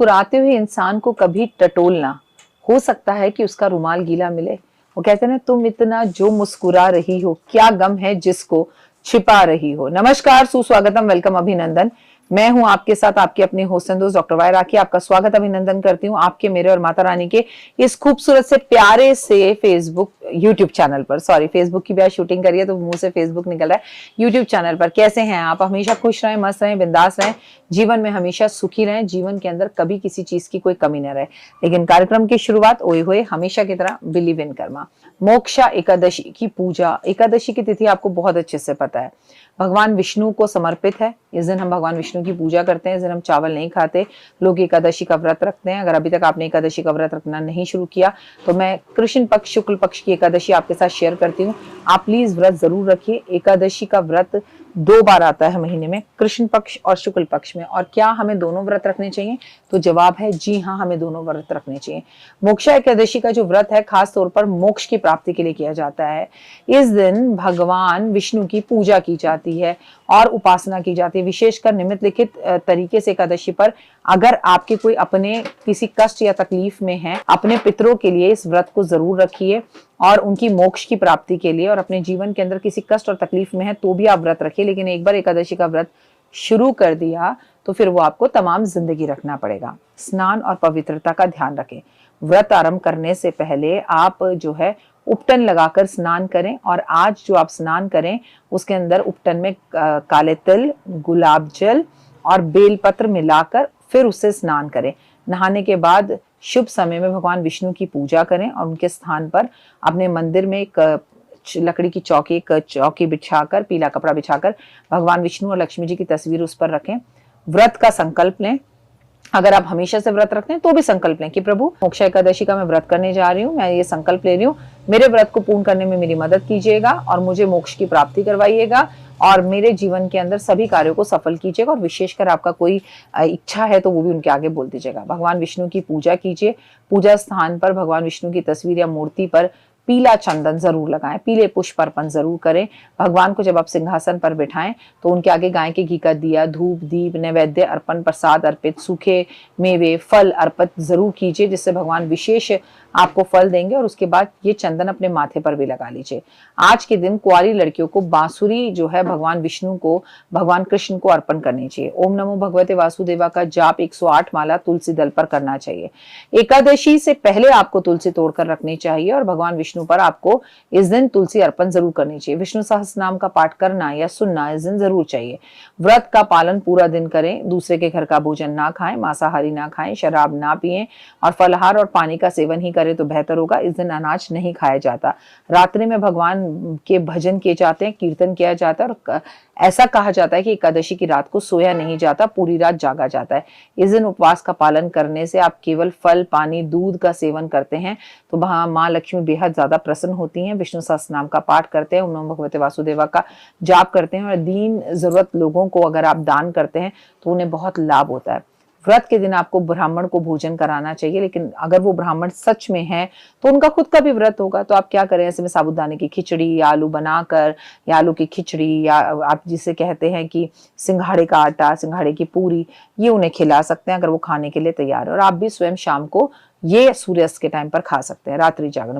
मुस्कुराते हुए इंसान को कभी टटोलना, हो सकता है कि उसका रुमाल गीला मिले। वो कहते हैं ना, तुम इतना जो मुस्कुरा रही हो, क्या गम है जिसको छिपा रही हो। नमस्कार, सुस्वागतम, वेलकम, अभिनंदन। मैं हूं आपके साथ आपकी अपनी होस्ट एंड दोस्त डॉक्टर वाई राखी। आपका स्वागत अभिनंदन करती हूं आपके, मेरे और माता रानी के इस खूबसूरत से प्यारे से फेसबुक यूट्यूब चैनल पर। सॉरी, फेसबुक की भी आज शूटिंग करिए तो मुंह से फेसबुक निकल रहा है। यूट्यूब चैनल पर कैसे हैं आप? हमेशा खुश रहें, मस्त रहें, बिंदास रहें, जीवन में हमेशा सुखी रहें, जीवन के अंदर कभी किसी चीज की कोई कमी न रहे। लेकिन कार्यक्रम की शुरुआत ओए होए हमेशा की तरह बिलीव इन कर्मा, मोक्षा एकादशी की पूजा। एकादशी की तिथि आपको बहुत अच्छे से पता है, भगवान विष्णु को समर्पित है। इस दिन हम भगवान विष्णु की पूजा करते हैं। इस दिन हम चावल नहीं खाते, लोग एकादशी का व्रत रखते हैं। अगर अभी तक आपने एकादशी का व्रत रखना नहीं शुरू किया तो मैं कृष्ण पक्ष शुक्ल पक्ष की एकादशी आपके साथ शेयर करती हूँ। आप प्लीज व्रत जरूर रखिए। एकादशी का व्रत 2 बार आता है महीने में, कृष्ण पक्ष और शुक्ल पक्ष में। और क्या हमें दोनों व्रत रखने चाहिए? तो जवाब है जी हाँ, हमें दोनों व्रत रखने चाहिए। मोक्षा एकादशी का जो व्रत है खास तौर पर मोक्ष की प्राप्ति के लिए किया जाता है। इस दिन भगवान विष्णु की पूजा की जाती है और उपासना की जाती है। विशेषकर निम्नलिखित तरीके से एकादशी पर अगर आपके कोई अपने किसी कष्ट या तकलीफ में है, अपने पितरों के लिए इस व्रत को जरूर रखिए और उनकी मोक्ष की प्राप्ति के लिए। और अपने जीवन के अंदर किसी कष्ट और तकलीफ में है तो भी आप व्रत रखिए, लेकिन एक बार एकादशी का व्रत शुरू कर दिया तो फिर वो आपको तमाम जिंदगी रखना पड़ेगा। स्नान और पवित्रता का ध्यान रखें। व्रत आरंभ करने से पहले आप जो है उपटन लगाकर स्नान करें। और आज जो आप स्नान करें उसके अंदर उपटन में काले तिल, गुलाब जल और बेलपत्र मिलाकर फिर उससे स्नान करें। नहाने के बाद शुभ समय में भगवान विष्णु की पूजा करें और उनके स्थान पर अपने मंदिर में एक लकड़ी की चौकी बिछाकर, पीला कपड़ा बिछाकर भगवान विष्णु और लक्ष्मी जी की तस्वीर उस पर रखें। व्रत का संकल्प लें। अगर आप हमेशा से व्रत रखते हैं तो भी संकल्प लें कि प्रभु, मोक्षा एकादशी का मैं व्रत करने जा रही हूँ, मैं ये संकल्प ले रही हूँ, मेरे व्रत को पूर्ण करने में मेरी मदद कीजिएगा और मुझे मोक्ष की प्राप्ति करवाइएगा और मेरे जीवन के अंदर सभी कार्यों को सफल कीजिएगा। और विशेषकर आपका कोई इच्छा है तो वो भी उनके आगे बोल दीजिएगा। भगवान विष्णु की पूजा कीजिए। पूजा स्थान पर भगवान विष्णु की तस्वीर या मूर्ति पर पीला चंदन जरूर लगाएं, पीले पुष्प अर्पण जरूर करें। भगवान को जब आप सिंहासन पर बिठाएं तो उनके आगे गाय के घी का दिया, धूप, दीप, नैवेद्य अर्पण, प्रसाद अर्पित, सूखे मेवे, फल अर्पित जरूर कीजिए, जिससे भगवान विशेष आपको फल देंगे। और उसके बाद ये चंदन अपने माथे पर भी लगा लीजिए। आज के दिन कुंवारी लड़कियों को बांसुरी जो है भगवान विष्णु को, भगवान कृष्ण को अर्पण करनी चाहिए। ओम नमो भगवते वासुदेवा का जाप 108 माला तुलसी दल पर करना चाहिए। एकादशी से पहले आपको तुलसी तोड़कर रखनी चाहिए और भगवान विष्णु पर आपको इस दिन तुलसी अर्पण जरूर करनी चाहिए। विष्णु सहस्त्रनाम का पाठ करना या सुनना इस दिन जरूर चाहिए। व्रत का पालन पूरा दिन करें। दूसरे के घर का भोजन ना खाएं, मांसाहारी ना खाएं, शराब ना पिएं और फलाहार और पानी का सेवन ही करें तो बेहतर होगा। इस दिन अनाज नहीं खाया जाता। रात्रि में भगवान के भजन किए जाते हैं, कीर्तन किया जाता है और ऐसा कहा जाता है कि एकादशी की रात को सोया नहीं जाता, पूरी रात जागा जाता है। इस दिन उपवास का पालन करने से आप केवल फल, पानी, दूध का सेवन करते हैं तो वहां माँ लक्ष्मी बेहद ज्यादा प्रसन्न होती हैं। विष्णु सहस्त्रनाम का पाठ करते हैं, ओम नमो भगवते वासुदेवा का जाप करते हैं और दीन जरूरत लोगों को अगर आप दान करते हैं तो उन्हें बहुत लाभ होता है। व्रत के दिन आपको ब्राह्मण को भोजन कराना चाहिए, लेकिन अगर वो ब्राह्मण सच में है तो उनका खुद का भी व्रत होगा। तो आप क्या करें, ऐसे में साबूदाने की खिचड़ी या आलू बनाकर, या आलू की खिचड़ी, या आप जिसे कहते हैं कि सिंघाड़े का आटा, सिंघाड़े की पूरी, ये उन्हें खिला सकते हैं अगर वो खाने के लिए तैयार है। और आप भी स्वयं शाम को ये सूर्यास्त के टाइम पर खा सकते हैं। रात्रि जागरण,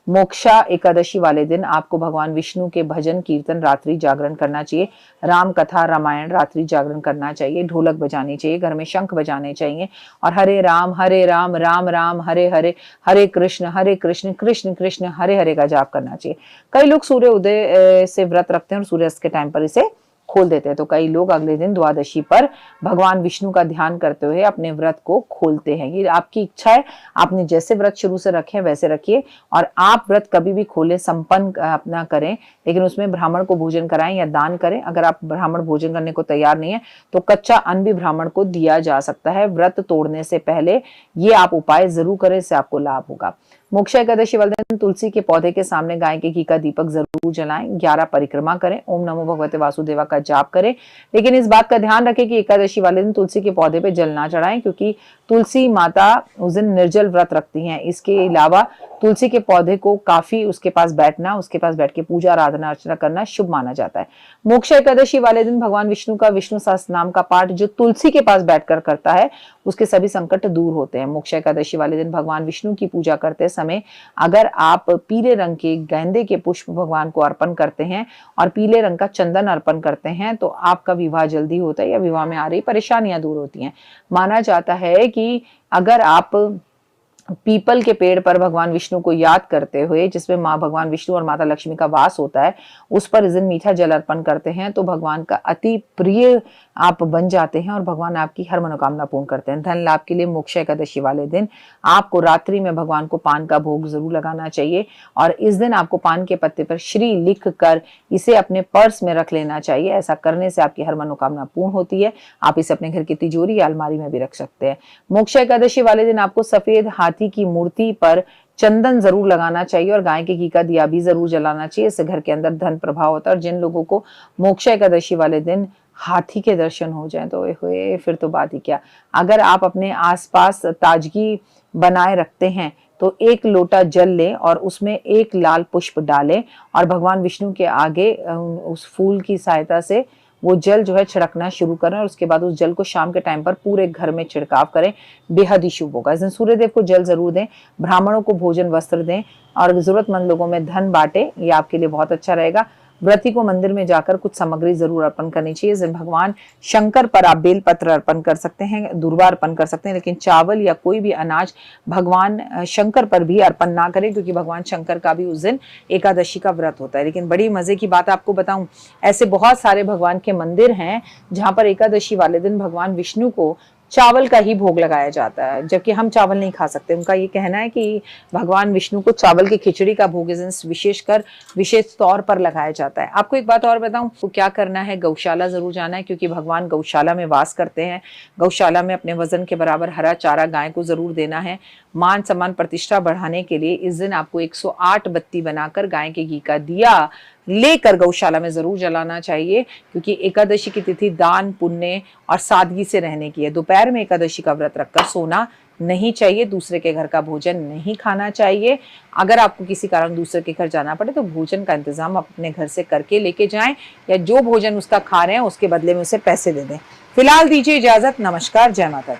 मोक्षा एकादशी वाले दिन आपको भगवान विष्णु के भजन, कीर्तन, रात्रि जागरण करना चाहिए। राम कथा, रामायण, रात्रि जागरण करना चाहिए। ढोलक बजानी चाहिए, घर में शंख बजाने चाहिए और हरे राम राम राम हरे हरे, हरे कृष्ण कृष्ण कृष्ण हरे हरे का जाप करना चाहिए। कई लोग सूर्य उदय से व्रत रखते हैं और सूर्यास्त के टाइम पर इसे खोल देते हैं। तो कई लोग अगले दिन द्वादशी पर भगवान विष्णु का ध्यान करते हुए अपने व्रत को खोलते हैं। ये आपकी इच्छा है, आपने जैसे व्रत शुरू से रखे हैं वैसे रखिए। और आप व्रत कभी भी खोले, संपन्न अपना करें, लेकिन उसमें ब्राह्मण को भोजन कराएं या दान करें। अगर आप ब्राह्मण भोजन करने को तैयार नहीं है तो कच्चा अन्न भी ब्राह्मण को दिया जा सकता है। व्रत तोड़ने से पहले ये आप उपाय जरूर करें, इससे आपको लाभ होगा। मोक्षा एकादशी वाले दिन तुलसी के पौधे के सामने गाय के घी का दीपक जरूर जलाएं, 11 परिक्रमा करें, ओम नमो भगवते वासुदेवा का जाप करें। लेकिन इस बात का ध्यान रखें कि एकादशी वाले दिन तुलसी के पौधे पे जल ना चढ़ाएं, क्योंकि तुलसी माता उस दिन निर्जल व्रत रखती हैं। इसके अलावा तुलसी के पौधे को काफी उसके पास बैठना, उसके पास बैठ के पूजा आराधना अर्चना करना शुभ माना जाता है। मोक्षा एकादशी वाले दिन भगवान विष्णु का विष्णु सहस्त्र नाम का पाठ जो तुलसी के पास बैठकर करता है, उसके सभी संकट दूर होते हैं। मोक्षा एकादशी वाले दिन भगवान विष्णु की पूजा करते समय अगर आप पीले रंग के गेंदे के पुष्प भगवान को अर्पण करते हैं और पीले रंग का चंदन अर्पण करते हैं, तो आपका विवाह जल्दी होता है या विवाह में आ रही परेशानियां दूर होती हैं। माना जाता है कि अगर आप पीपल के पेड़ पर भगवान विष्णु को याद करते हुए, जिसमें माँ भगवान विष्णु और माता लक्ष्मी का वास होता है, उस पर इस दिन मीठा जल अर्पण करते हैं तो भगवान का अति प्रिय आप बन जाते हैं और भगवान आपकी हर मनोकामना पूर्ण करते हैं। धन लाभ के लिए मोक्षा एकादशी वाले दिन आपको रात्रि में भगवान को पान का भोग जरूर लगाना चाहिए और इस दिन आपको पान के पत्ते पर श्री लिख कर इसे अपने पर्स में रख लेना चाहिए। ऐसा करने से आपकी हर मनोकामना पूर्ण होती है। आप इसे अपने घर की तिजोरी या अलमारी में भी रख सकते हैं। मोक्षा एकादशी वाले दिन आपको सफेद हाथी की मूर्ति पर चंदन जरूर लगाना चाहिए और गाय के घी का दिया भी जरूर जलाना चाहिए। इससे घर के अंदर धन प्रभाव होता है। और जिन लोगों को मोक्षा एकादशी वाले दिन हाथी के दर्शन हो जाएं तो हुए फिर तो बात ही क्या। अगर आप अपने आसपास ताजगी बनाए रखते हैं तो 1 लोटा जल लें और उसमें 1 लाल पुष्प डालें और भगवान विष्णु के आगे उस फूल की सहायता से वो जल जो है छिड़कना शुरू करें और उसके बाद उस जल को शाम के टाइम पर पूरे घर में छिड़काव करें। बेहद ही शुभ होगा। इस दिन सूर्यदेव को जल जरूर दें, ब्राह्मणों को भोजन वस्त्र दें और जरूरतमंद लोगों में धन बांटें। ये आपके लिए बहुत अच्छा रहेगा। व्रती को मंदिर में जाकर कुछ सामग्री जरूर अर्पण करनी चाहिए। इस दिन भगवान शंकर पर आप बेलपत्र अर्पण कर सकते हैं, दूर्वा अर्पण कर सकते हैं, लेकिन चावल या कोई भी अनाज भगवान शंकर पर भी अर्पण ना करें, क्योंकि भगवान शंकर का भी उस दिन एकादशी का व्रत होता है। लेकिन बड़ी मजे की बात आपको बताऊं, ऐसे बहुत सारे भगवान के मंदिर हैं जहां पर एकादशी वाले दिन भगवान विष्णु को चावल का ही भोग लगाया जाता है, जबकि हम चावल नहीं खा सकते। उनका ये कहना है कि भगवान विष्णु को चावल की खिचड़ी का भोग विशेष तौर पर लगाया जाता है। आपको एक बात और बताऊं, तो क्या करना है, गौशाला जरूर जाना है, क्योंकि भगवान गौशाला में वास करते हैं। गौशाला में अपने वजन के बराबर हरा चारा गाय को जरूर देना है। मान सम्मान प्रतिष्ठा बढ़ाने के लिए इस दिन आपको 108 बत्ती बनाकर गाय के घी का दिया लेकर गौशाला में जरूर जलाना चाहिए, क्योंकि एकादशी की तिथि दान पुण्य और सादगी से रहने की है। दोपहर में एकादशी का व्रत रखकर सोना नहीं चाहिए, दूसरे के घर का भोजन नहीं खाना चाहिए। अगर आपको किसी कारण दूसरे के घर जाना पड़े तो भोजन का इंतजाम अपने घर से करके लेके जाएं, या जो भोजन उसका खा रहे हैं उसके बदले में उसे पैसे दे दें। फिलहाल दीजिए इजाजत। नमस्कार, जय माता दी।